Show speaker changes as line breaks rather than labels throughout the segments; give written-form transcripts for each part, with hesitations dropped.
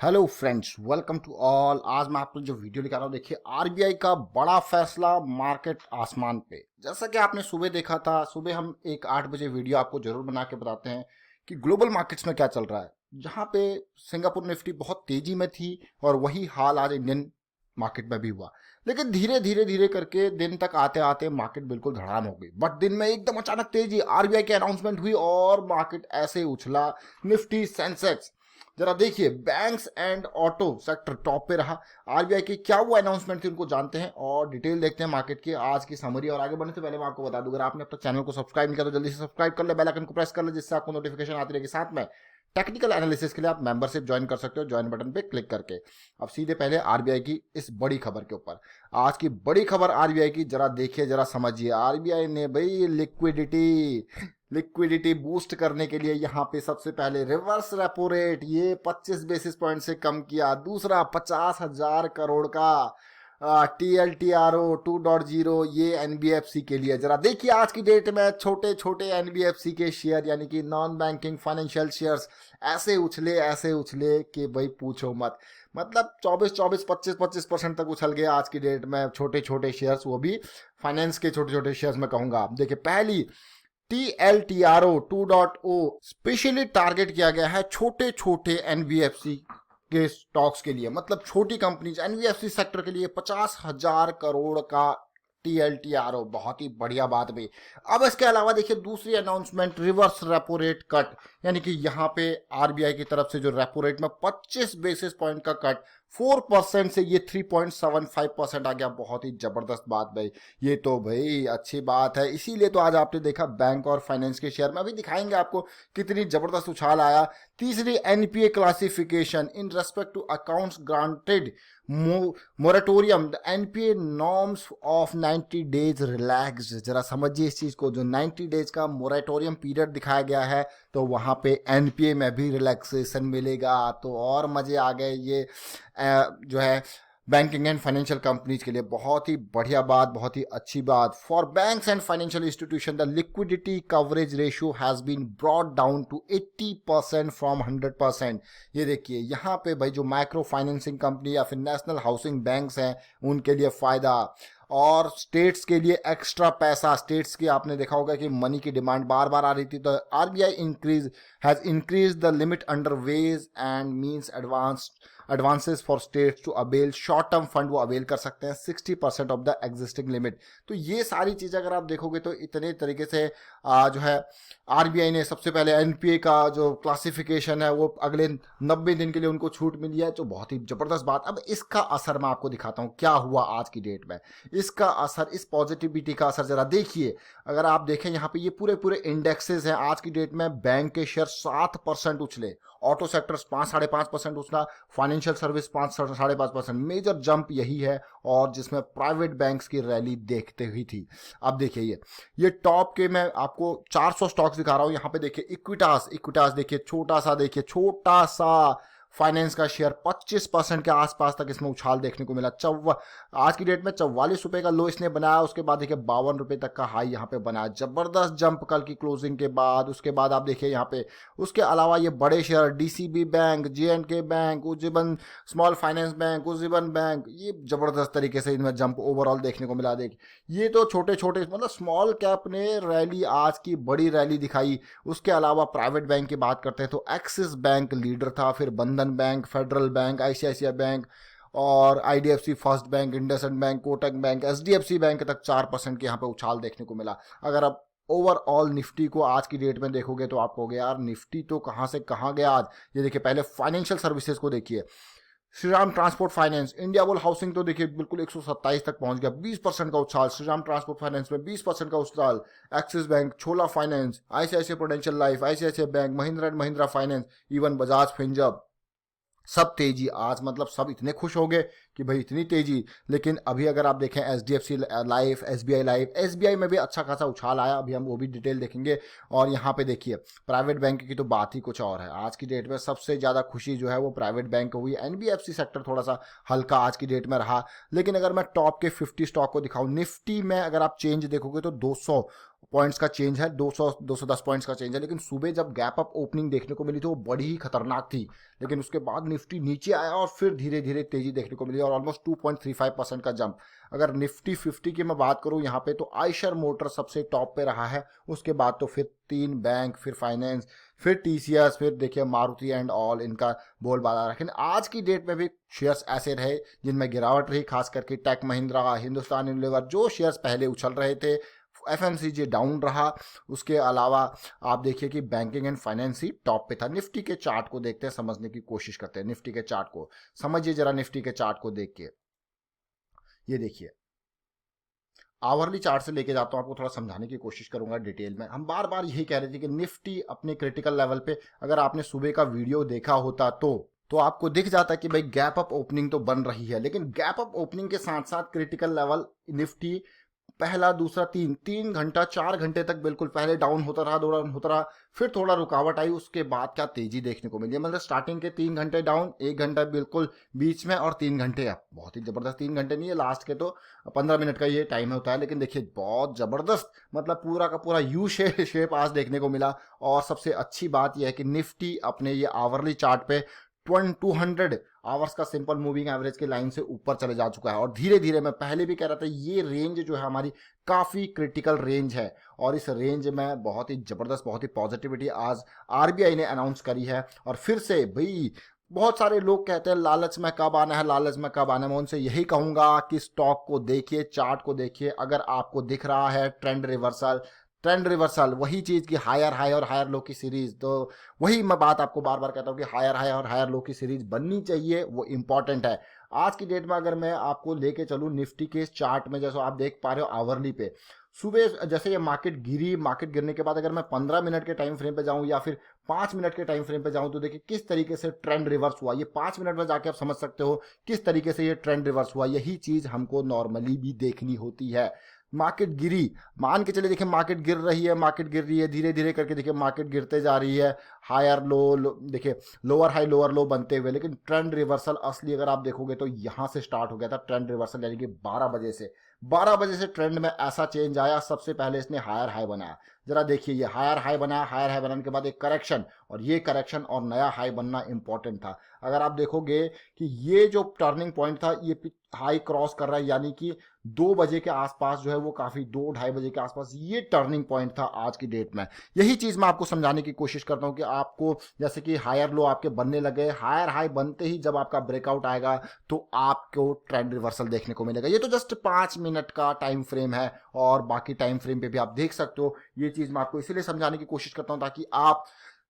Hello friends, welcome to all. आज मैं आपको जो वीडियो लेकर आ रहा हूँ, देखिए आरबीआई का बड़ा फैसला मार्केट आसमान पे। जैसा कि आपने सुबह देखा था, सुबह हम एक 8 बजे वीडियो आपको जरूर बना के बताते हैं कि ग्लोबल मार्केट्स में क्या चल रहा है। जहाँ पे सिंगापुर निफ्टी बहुत तेजी में थी और वही हाल आज इंडियन मार्केट में भी हुआ। लेकिन धीरे धीरे धीरे करके दिन तक आते आते मार्केट बिल्कुल धड़ाम हो गई। बट दिन में एकदम अचानक तेजी, आरबीआई की अनाउंसमेंट हुई और मार्केट ऐसे उछला। निफ्टी, सेंसेक्स, जरा देखिए, banks and auto sector top पे रहा। आरबीआई की क्या वो अनाउंसमेंट थी, उनको जानते हैं और डिटेल देखते हैं मार्केट की आज की समरी। और आगे बढ़ने से पहले मैं आपको बता दूं, अगर आपने अब तक चैनल को सब्सक्राइब नहीं किया तो जल्दी से सब्सक्राइब कर ले, बेल आइकन को प्रेस कर ले, जिससे आपको नोटिफिकेशन आती रहेगी। साथ में टेक्निकल एनालिसिस के लिए आप मेंबरशिप ज्वाइन कर सकते हो, ज्वाइन बटन पे क्लिक करके। अब सीधे पहले आरबीआई की इस बड़ी खबर के ऊपर। आज की बड़ी खबर आरबीआई की, जरा देखिए, जरा समझिए। आरबीआई ने भाई लिक्विडिटी बूस्ट करने के लिए यहाँ पे सबसे पहले रिवर्स रेपो रेट ये 25 बेसिस पॉइंट से कम किया। दूसरा 50,000 करोड़ का TLTRO 2.0 ये एनबीएफसी के लिए। जरा देखिए आज की डेट में छोटे छोटे एनबीएफसी के शेयर यानी कि नॉन बैंकिंग फाइनेंशियल शेयर्स ऐसे उछले कि भाई पूछो मत। मतलब 24 25% तक उछल गए आज की डेट में छोटे छोटे शेयर्स, वो भी फाइनेंस के छोटे छोटे शेयर्स में कहूंगा। देखिए, पहली TLTRO 2.0 स्पेशली टारगेट किया गया है छोटे छोटे एनबीएफसी के स्टॉक्स के लिए, मतलब छोटी कंपनीज एनबीएफसी सेक्टर के लिए 50,000 करोड़ का TLTRO। बहुत ही बढ़िया बात भी। अब इसके अलावा देखिए दूसरी announcement, reverse repo rate cut, यानी कि यहाँ पे आरबीआई की तरफ से जो रेपो रेट में 25 बेसिस पॉइंट का कट 4% से ये 3.75% आ गया। बहुत ही जबरदस्त बात भाई, ये तो भाई अच्छी बात है। इसीलिए तो आज आपने देखा बैंक और फाइनेंस के शेयर में, अभी दिखाएंगे आपको कितनी जबरदस्त उछाल आया। तीसरी NPA classification in respect to accounts granted moratorium, the NPA norms of 90 days relax. जरा समझिए इस चीज को, जो 90 डेज का मोरेटोरियम पीरियड दिखाया गया है तो वहां पे एनपीए में भी रिलैक्सेशन मिलेगा। तो और मजे आ गए। ये जो है बैंकिंग एंड फाइनेंशियल कंपनीज के लिए बहुत ही बढ़िया बात, बहुत ही अच्छी बात। For banks and financial institution the liquidity coverage ratio has been brought down to 80% from 100%। ये देखिए यहाँ पे भाई जो माइक्रो फाइनेंसिंग कंपनी या फिर नेशनल हाउसिंग बैंक्स हैं उनके लिए फायदा, और स्टेट्स के लिए एक्स्ट्रा पैसा। स्टेट्स की आपने देखा होगा कि मनी की डिमांड बार बार आ रही थी, तो RBI has increase the limit under ways and means advances for states to avail short term fund, वो अवेल कर सकते हैं 60% ऑफ द एग्जिस्टिंग लिमिट। तो ये सारी चीज़ें अगर आप देखोगे तो इतने तरीके से जो है आरबीआई ने सबसे पहले एनपीए का जो क्लासिफिकेशन है वो अगले 90 दिन के लिए उनको छूट मिली है, जो बहुत ही जबरदस्त बात। अब इसका असर मैं आपको दिखाता हूँ क्या हुआ आज की डेट में। इसका असर, इस पॉजिटिविटी का असर जरा देखिए। अगर आप देखें यहाँ पे ये पूरे पूरे इंडेक्सेस हैं आज की डेट में। बैंक के शेयर 7% उछले, ऑटो सेक्टर 5-5.5% उछला, फाइनेंशियल सर्विस 5-5.5%। मेजर जंप यही है, और जिसमें प्राइवेट बैंक्स की रैली देखते हुई थी। अब देखिए ये टॉप के मैं आपको 400 स्टॉक्स दिखा रहा हूं। यहाँ पे देखिए इक्विटास देखिए, छोटा सा फाइनेंस का शेयर 25% के आसपास तक इसमें उछाल देखने को मिला। आज की डेट में 44 रुपए का लो इसने बनाया, उसके बाद देखिए 52 रुपए तक का हाई यहाँ पे बनाया। जबरदस्त जंप कल की क्लोजिंग के बाद। उसके बाद आप देखिए यहाँ पे, उसके अलावा ये बड़े share DCB bank, J and K bank, Ujjivan small finance bank, Ujjivan bank, ये जबरदस्त तरीके से इनमें जंप ओवरऑल देखने को मिला। देखिए ये तो छोटे छोटे, मतलब स्मॉल कैप ने रैली, आज की बड़ी रैली दिखाई। उसके अलावा प्राइवेट बैंक की बात करते हैं तो एक्सिस बैंक लीडर था, फिर Bandhan bank, Federal bank, ICICI bank और IDFC first bank, IndusInd bank, Kotak bank, HDFC bank तक 4% के यहाँ पे उछाल देखने को मिला। अगर आप ओवरऑल निफ्टी को आज की डेट में देखोगे तो आप कहोगे यार निफ्टी तो कहाँ से कहाँ गया आज। ये देखिए पहले फाइनेंशियल सर्विसेज को देखिए, Shriram transport finance, India bull housing तो देखिए बिल्कुल 127 तक पहुंच गया, 20% का उछाल। श्रीराम ट्रांसपोर्ट फाइनेंस में 20% का उछाल। Axis bank, chhola finance, ICICI prudential life, ICICI bank, Mahindra and Mahindra finance, even Bajaj Finserv, सब तेजी आज। मतलब सब इतने खुश हो गए कि भाई इतनी तेजी। लेकिन अभी अगर आप देखें HDFC लाइफ, SBI में भी अच्छा खासा उछाल आया, अभी हम वो भी डिटेल देखेंगे। और यहाँ पे देखिए प्राइवेट बैंक की तो बात ही कुछ और है। आज की डेट में सबसे ज़्यादा खुशी जो है वो प्राइवेट बैंक को हुई। NBFC सेक्टर थोड़ा सा हल्का आज की डेट में रहा। लेकिन अगर मैं टॉप के 50 स्टॉक को दिखाऊं, निफ्टी में अगर आप चेंज देखोगे तो 200 पॉइंट्स का चेंज है, 210 पॉइंट्स का चेंज है। लेकिन सुबह जब गैप अप ओपनिंग देखने को मिली थी वो बड़ी ही खतरनाक थी। लेकिन उसके बाद निफ्टी नीचे आया और फिर धीरे धीरे तेजी देखने को मिली और ऑलमोस्ट 2.35% का जंप। अगर निफ्टी 50 की मैं बात करूं यहाँ पे तो आयशर मोटर सबसे टॉप पे रहा है। उसके बाद तो फिर 3 बैंक, फिर फाइनेंस, फिर TCS, फिर देखिए मारुति एंड ऑल, इनका बोलबाला। लेकिन आज की डेट में भी शेयर्स ऐसे रहे जिनमें गिरावट रही, खास करके टेक महिंद्रा, हिंदुस्तान यूनिलीवर, जो शेयर्स पहले उछल रहे थे। FMCG डाउन रहा। उसके अलावा आप देखिए कि banking and finance he top पे था। निफ्टी के चार्ट को देखते हैं, समझने की कोशिश करते हैं। निफ्टी के चार्ट को समझिए जरा, निफ्टी के चार्ट को देख के। ये देखिए आवरली चार्ट से लेके जाता हूं, आपको थोड़ा समझाने की कोशिश करूंगा डिटेल में। हम बार बार यही कह रहे थे कि निफ्टी अपने क्रिटिकल लेवल पे, अगर आपने सुबह का वीडियो देखा होता तो आपको दिख जाता कि भाई गैप अप ओपनिंग तो बन रही है। लेकिन गैप अप ओपनिंग के साथ साथ क्रिटिकल लेवल निफ्टी पहला, दूसरा, 3 घंटा 4 घंटे तक बिल्कुल पहले डाउन होता रहा, डाउन होता रहा। फिर थोड़ा रुकावट आई, उसके बाद क्या तेजी देखने को मिली। मतलब स्टार्टिंग के 3 घंटे डाउन, 1 घंटा बिल्कुल बीच में, और 3 घंटे अब बहुत ही जबरदस्त। 3 घंटे नहीं है, लास्ट के तो 15 मिनट का ये टाइम होता है। लेकिन देखिए बहुत जबरदस्त, मतलब पूरा का पूरा यू शेप आज देखने को मिला। और सबसे अच्छी बात यह है कि निफ्टी अपने ये आवरली चार्ट पे 200 आवर्स का सिंपल मूविंग एवरेज के लाइन से ऊपर चले जा चुका है। और धीरे धीरे, मैं पहले भी कह रहा था, ये रेंज जो है हमारी काफी क्रिटिकल रेंज है। और इस रेंज में बहुत ही जबरदस्त, बहुत ही पॉजिटिविटी आज RBI ने अनाउंस करी है। और फिर से भाई बहुत सारे लोग कहते हैं लालच में कब आना है, लालच में कब आना है। मैं उनसे यही कहूंगा कि स्टॉक को देखिए, चार्ट को देखिए। अगर आपको दिख रहा है ट्रेंड रिवर्सल, वही चीज की हायर हाई और हायर लो की सीरीज, तो वही मैं बात आपको बार बार कहता हूँ कि हायर हाई और हायर लो की सीरीज बननी चाहिए, वो इंपॉर्टेंट है। आज की डेट में अगर मैं आपको लेके चलूँ निफ्टी के चार्ट में, जैसे आप देख पा रहे हो आवरली पे, सुबह जैसे ये मार्केट गिरी, मार्केट गिरने के बाद अगर मैं 15 मिनट के टाइम फ्रेम पे जाऊं या फिर 5 मिनट के टाइम फ्रेम पे जाऊं, तो देखिए किस तरीके से ट्रेंड रिवर्स हुआ। ये 5 मिनट में जाके आप समझ सकते हो किस तरीके से ये ट्रेंड रिवर्स हुआ। यही चीज हमको नॉर्मली भी देखनी होती है। मार्केट गिरी, मान के चले, देखिए मार्केट गिर रही है, मार्केट गिर रही है, धीरे धीरे करके देखिए मार्केट गिरते जा रही है। हायर लो, देखिए लोअर हाई लोअर लो बनते हुए। लेकिन ट्रेंड रिवर्सल असली अगर आप देखोगे तो यहां से स्टार्ट हो गया था ट्रेंड रिवर्सल, यानी कि 12 बजे से ट्रेंड में ऐसा चेंज आया। सबसे पहले इसने हायर हाई बनाया। जरा देखिए, ये हायर हाई बनाया, हायर हाई बनाने के बाद एक करेक्शन, और ये करेक्शन और नया हाई बनना इंपॉर्टेंट था। अगर आप देखोगे कि ये जो टर्निंग पॉइंट था, ये हाई क्रॉस कर रहा है, यानी कि 2 बजे के आसपास जो है वो काफी, 2-2:30 बजे के आसपास ये टर्निंग पॉइंट था आज की डेट में। यही चीज मैं आपको समझाने की कोशिश करता हूं कि आपको, जैसे कि हायर लो आपके बनने लगे, हायर हाई बनते ही जब आपका ब्रेकआउट आएगा तो आपको ट्रेंड रिवर्सल देखने को मिलेगा। ये तो जस्ट 5 मिनट का टाइम फ्रेम है, और बाकी टाइम फ्रेम पे भी आप देख सकते हो। ये चीज मैं आपको इसीलिए समझाने की कोशिश करता हूं ताकि आप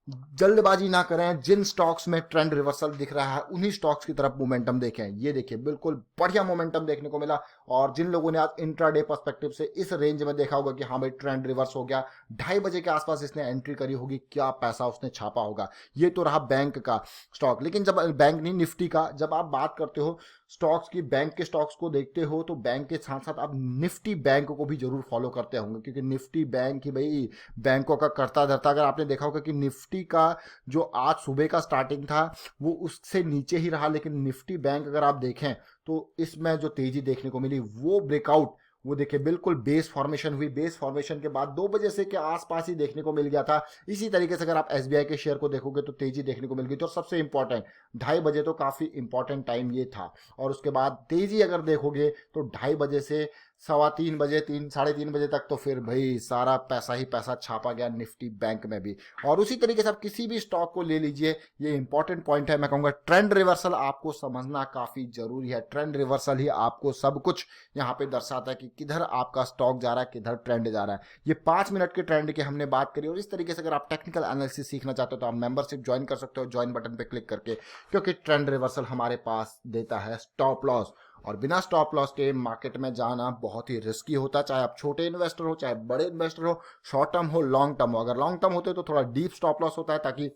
जल्दबाजी ना करें। जिन स्टॉक्स में ट्रेंड रिवर्सल दिख रहा है उन्हीं स्टॉक्स की तरफ मोमेंटम देखें। ये देखिए बिल्कुल बढ़िया मोमेंटम देखने को मिला। और जिन लोगों ने आज इंट्राडे पर्सपेक्टिव से इस रेंज में देखा होगा कि हाँ भाई ट्रेंड रिवर्स हो गया, 2:30 बजे के आसपास इसने एंट्री करी होगी, क्या पैसा उसने छापा होगा। ये तो रहा बैंक का स्टॉक। लेकिन जब बैंक नहीं, निफ्टी का जब आप बात करते हो स्टॉक्स की, बैंक के स्टॉक्स को देखते हो, तो बैंक के साथ साथ आप निफ्टी बैंक को भी जरूर फॉलो करते होंगे, क्योंकि निफ्टी बैंक ही भाई बैंकों का करता धरता। अगर आपने देखा होगा कि निफ्टी का जो आज सुबह का स्टार्टिंग था वो उससे नीचे ही रहा, लेकिन निफ्टी बैंक अगर आप देखें तो इसमें जो तेजी देखने को मिली वो ब्रेकआउट, वो देखिए बिल्कुल बेस फॉर्मेशन हुई। बेस फॉर्मेशन के बाद 2 बजे से के आसपास ही देखने को मिल गया था। इसी तरीके से अगर आप SBI के शेयर को देखोगे तो तेजी देखने को मिल गई थी। और सबसे इंपॉर्टेंट 2:30 बजे तो काफी इंपॉर्टेंट टाइम ये था। और उसके बाद तेजी अगर देखोगे तो 2:30 बजे से 2:15 बजे, 3-3:30 बजे तक तो फिर भाई सारा पैसा ही पैसा छापा गया निफ्टी बैंक में भी। और उसी तरीके से आप किसी भी स्टॉक को ले लीजिए, ये इंपॉर्टेंट पॉइंट है। मैं कहूंगा ट्रेंड रिवर्सल आपको समझना काफी जरूरी है। ट्रेंड रिवर्सल ही आपको सब कुछ यहाँ पे दर्शाता है कि किधर आपका स्टॉक जा रहा है, किधर ट्रेंड जा रहा है। ये 5 मिनट के ट्रेंड की हमने बात करी। और इस तरीके से अगर आप टेक्निकल एनालिसिस सीखना चाहते हो तो आप मेंबरशिप ज्वाइन कर सकते हो, ज्वाइन बटन पे क्लिक करके, क्योंकि ट्रेंड रिवर्सल हमारे पास देता है स्टॉप लॉस। और बिना स्टॉप लॉस के मार्केट में जाना बहुत ही रिस्की होता है, चाहे आप छोटे इन्वेस्टर हो, चाहे बड़े इन्वेस्टर हो, शॉर्ट टर्म हो, लॉन्ग टर्म हो। अगर लॉन्ग टर्म होते तो थोड़ा डीप स्टॉप लॉस होता है, ताकि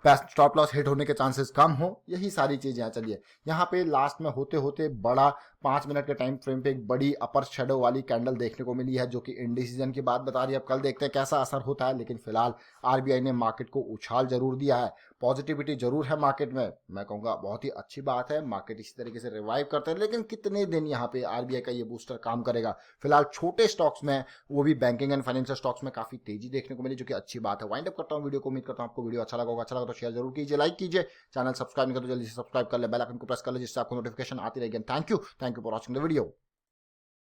स्टॉप लॉस हिट होने के चांसेस कम हो, यही सारी चीजें हैं। चलिए यहाँ पे लास्ट में होते होते बड़ा 5 मिनट के टाइम फ्रेम पे एक बड़ी अपर शेडो वाली कैंडल देखने को मिली है जो कि इंडिसीजन की बात बता रही है। अब कल देखते हैं कैसा असर होता है, लेकिन फिलहाल आरबीआई ने मार्केट को उछाल जरूर दिया है, पॉजिटिविटी जरूर है मार्केट में। मैं कहूँगा बहुत ही अच्छी बात है, मार्केट इसी तरीके से रिवाइव करते हैं, लेकिन कितने दिन यहाँ पे आरबीआई का ये बूस्टर काम करेगा। फिलहाल छोटे स्टॉक्स में, वो भी बैंकिंग एंड फाइनेंशियल स्टॉक्स में काफी तेजी देखने को मिली, जो कि अच्छी बात है। वाइंड अप करता हूँ वीडियो को, उम्मीद करता हूँ आपको वीडियो अच्छा लगा होगा। अच्छा लगा तो शेयर जरूर कीजिए, लाइक कीजिए, चैनल सब्सक्राइब नहीं कर तो जल्दी से सब्सक्राइब कर ले, बेल आइकन को प्रेस कर ले, जिससे आपको नोटिफिकेशन आती रहेगी। Thank you for watching the video.